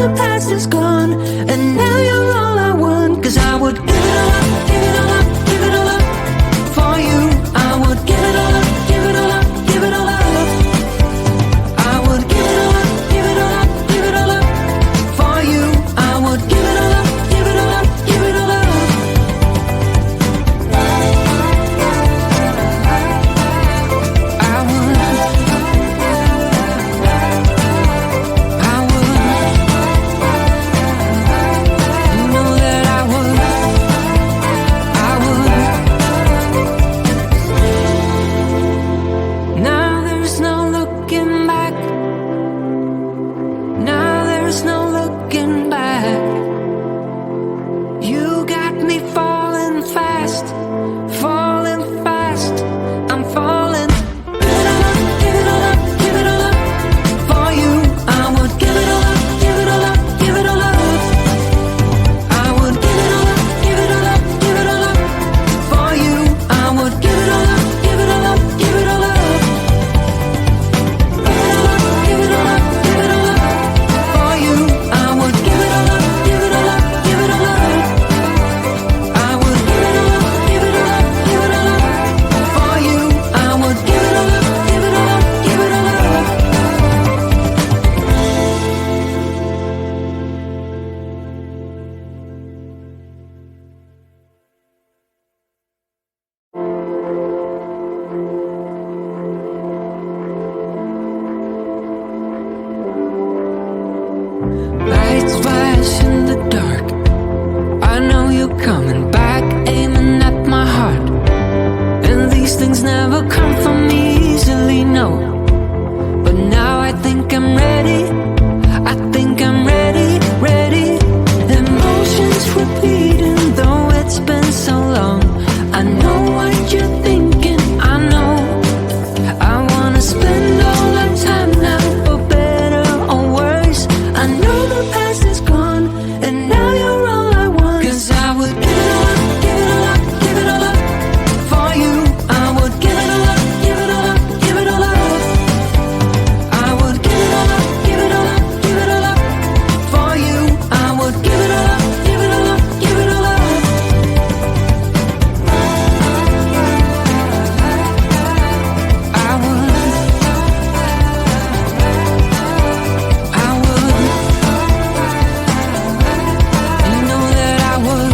the past is gone, and now you're all I want. 'Cause I would give it all up, give it all up, give it all up for you. I would give it all up, give it all up, give it all up. I would give it all up, give it all up, give it all up for you. I would give it all up, give it all up, give it all up. Lights flash in the dark. I know you're coming back, aiming at my heart. And these things never come from me easily, no. But now I think I'm ready. I think I'm ready, ready. Emotions repeating, though it's been so long. I know what you're thinking, I know. I wanna spend all our time now, for better or worse. I know the past is gone, and now you're all I want. 'Cause I would give it all up, give it all up, give it all up for you. I would give it all up, give it all up, give it all up. I would give it all up, give it all up, give it all up for you. I would give it all up, give it all up, give it all up. I would. You know that I would.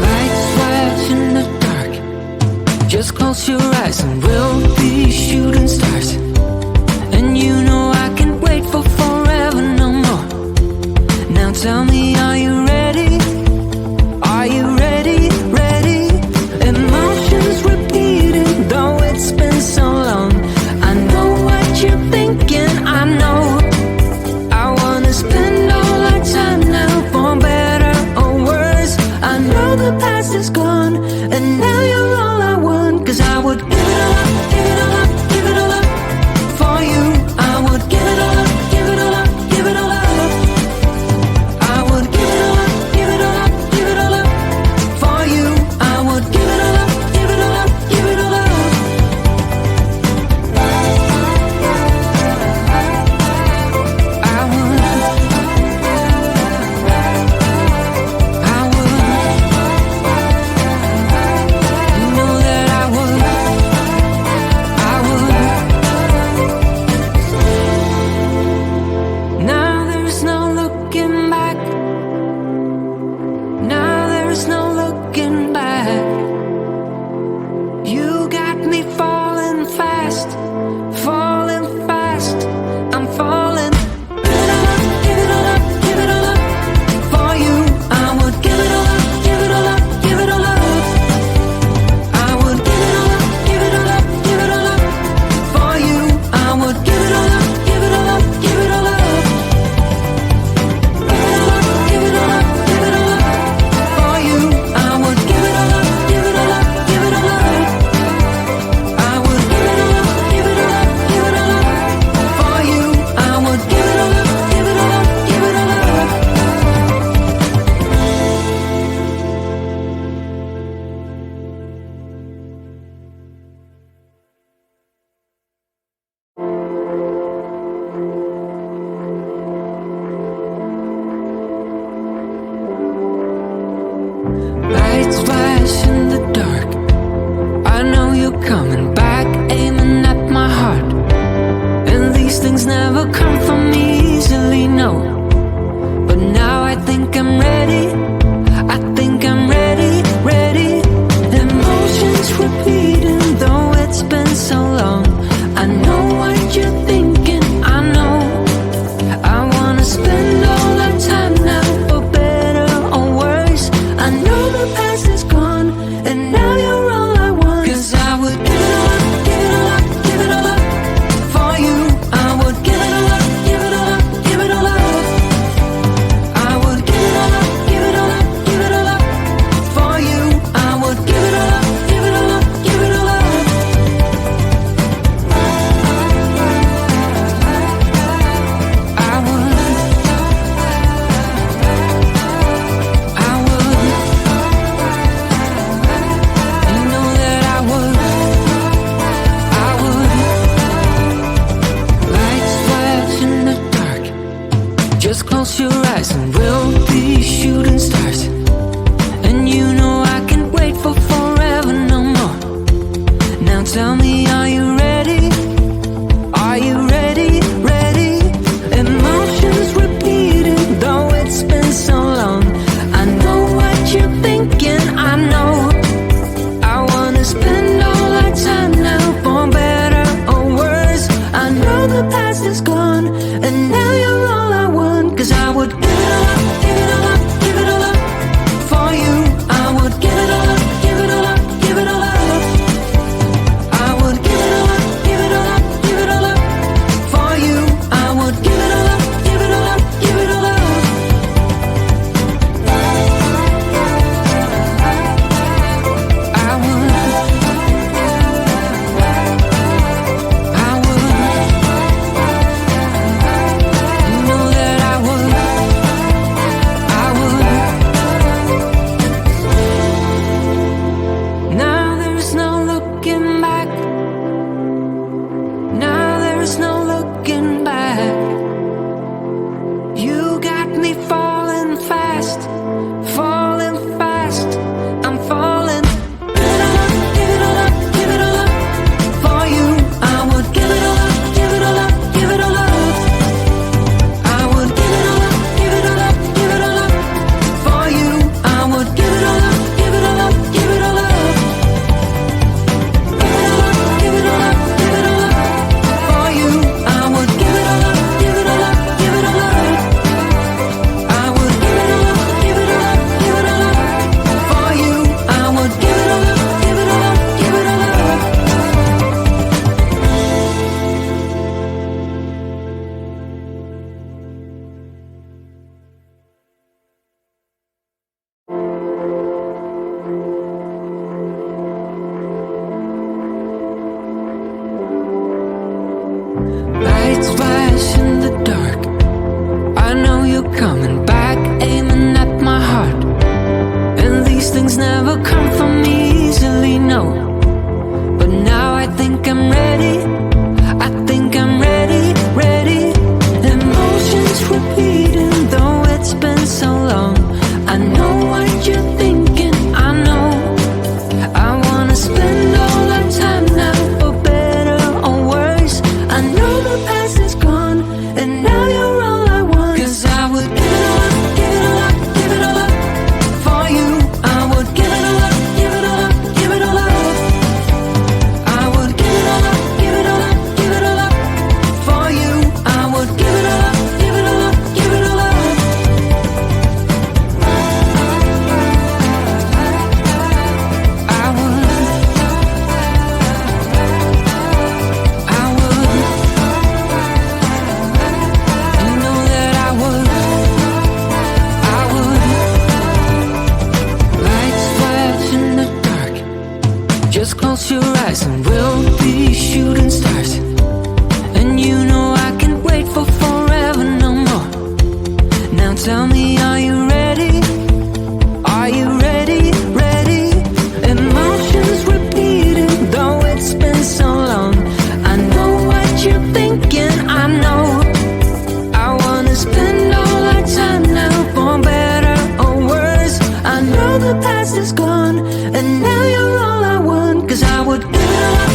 Lights flash in the dark. Just close your eyes and we'll be shooting stars. And you know I can't wait for forever no more. Now tell me, are you ready? Are you ready? Ready? Emotions repeating, though it's been so long. I know what you're thinking, I know. I wanna spend all our time now, for better or worse. I know the past is gone, and now you're all I want. 'Cause I would give it all up, give it all up, give it all up for you. I would give it all up, give it all up, give it all up. I would give it all up, give it all up, give it all up for you. I would give it all up, give it all up, give it all up. things never come from me easily, no. But now I think I'm ready. I think I'm ready, ready. Emotions repeating, though it's been so long. I know what you're thinking, I know. I wanna spend all our time now, for better or worse. I know the past is gone, and now you're all I want. 'Cause I would give it all up, give it all up, give it all up for you. I would give it all up, give it all up, give it all up. I would give it all up, give it all up, give it all up for you. I would give it all up, give it all up, give it all up. I would, I would, you know that I would, lights flash in the dark. Just close your eyes and we'll be shooting stars. And you know I can't wait for forever no more. Now tell me, are you ready? Are you ready, ready? Emotions repeating, though it's been so long. I know what you're thinking, I know. I wanna spend all our time now, for better or worse. I know the past is gone, and now you're all I want. 'Cause I would give it all up, give it all up, give it all up for you. I would give it all up, give it all up, give it all up. I would give it all up, give it all up, give it all up for you. I would give it all up, give it all up, give it all up. I would, I would, you know that I would, I would. Now there's no looking back. Now there's no looking back. You got me falling fast, falling fast. I'm falling. Give it all up, give it all up, give it all up for you. I would give it all up, give it all up, give it all up. I would give it all up, give it all up, give it all up for you. I would give it all up, give it all up, give it all up. Give it all up, give it all up for you. I would give it all up, give it all up, give it all up. I would give it all up, give it all up, give it all up for you. I would give it all up, give it all up, give it all up. Lights flash in the dark. I know you're coming back, aiming at my heart. And these things never come from me easily, no. But now I think I'm ready. I think I'm ready, ready. Emotions repeating, though it's been so long. I know what you're thinking, I know. I wanna spend all our time now, for better or worse. I know the past is gone, and now you're all I want. 'Cause I would give it all up, give it all up, give it all up for you. I would give it all up, give it all up, give it all up. I would give it all up, give it all up, give it all up for you. I would give it all up, give it all up, give it all up. I would, I would, you know that I would, I would. Lights flash in the dark. Just close your eyes and we'll be shooting stars. And you know I can't wait for forever no more. Now tell me, are you ready? Are you ready, ready? Emotions repeating, though it's been so long. I know what you're thinking, I know. I wanna spend all our time now, for better or worse. I know the past is gone, and now you're all I want. 'Cause I would give it all up,